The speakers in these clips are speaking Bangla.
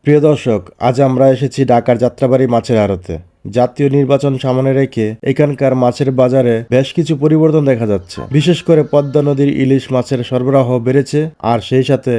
প্রিয় দর্শক, আজ আমরা এসেছি ঢাকার যাত্রাবাড়ী মাছের আড়তে। জাতীয় নির্বাচন সামনে রেখে এখানকার মাছের বাজারে বেশ কিছু পরিবর্তন দেখা যাচ্ছে। বিশেষ করে পদ্মা নদীর ইলিশ মাছের সরবরাহ বেড়েছে, আর সেই সাথে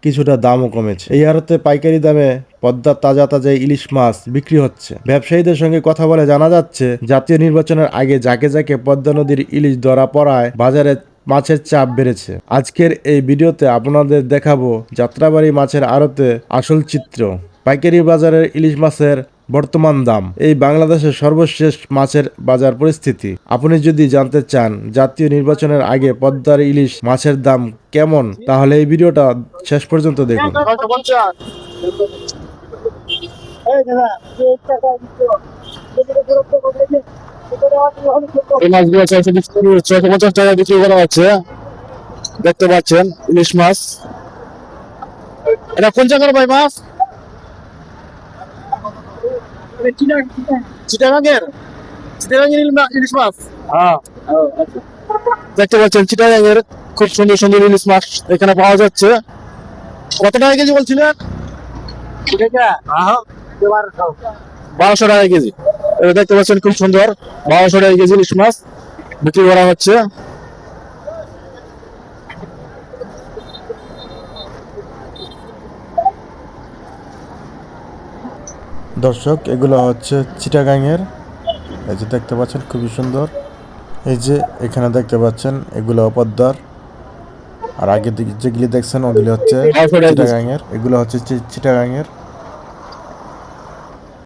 কিছুটা দামও কমেছে। এই আড়তে পাইকারি দামে পদ্মার তাজা তাজা ইলিশ মাছ বিক্রি হচ্ছে। ব্যবসায়ীদের সঙ্গে কথা বলে জানা যাচ্ছে, জাতীয় নির্বাচনের আগে যাকে যাকে পদ্মা নদীর ইলিশ ধরা পড়ায় বাজারে মাছের চাপ বেড়েছে। আজকের এই ভিডিওতে আপনাদের দেখাবো যাত্রাবাড়ী মাছের আড়তে আসল চিত্র, পাইকারি বাজারের ইলিশ মাছের বর্তমান দাম, এই বাংলাদেশের সর্বশেষ মাছের বাজার পরিস্থিতি। আপনি যদি জানতে চান জাতীয় নির্বাচনের আগে পদ্মার ইলিশ মাছের দাম কেমন, তাহলে এই ভিডিওটা শেষ পর্যন্ত দেখুন। এই মাছগুলো 650 টাকা বিক্রি করা হচ্ছে। দেখতে পাচ্ছেন ইলিশ মাছ। এটা কোন জায়গার ভাই মাছ? চিটাগাঙ্গের ইলিশ মাছ। হ্যাঁ, দেখতে পাচ্ছেন চিটাগাঙ্গের খুব সুন্দর সুন্দর ইলিশ মাছ এখানে পাওয়া যাচ্ছে। কত টাকা কেজি বলছিলেন? 1200 টাকা কেজি। এটা দেখতে পাচ্ছেন খুব সুন্দর 1200 টাকা কেজি ইলিশ মাছ বিক্রি করা হচ্ছে। দর্শক, এগুলো হচ্ছে চিটাগাংয়ের। এই যে দেখতে পাচ্ছেন খুবই সুন্দর। এই যে এখানে দেখতে পাচ্ছেন এগুলো পদ্মার, আর আগে যেগুলি দেখছেন ওগুলি হচ্ছে চিটাগাংয়ের। এগুলো হচ্ছে চিটাগাংয়ের।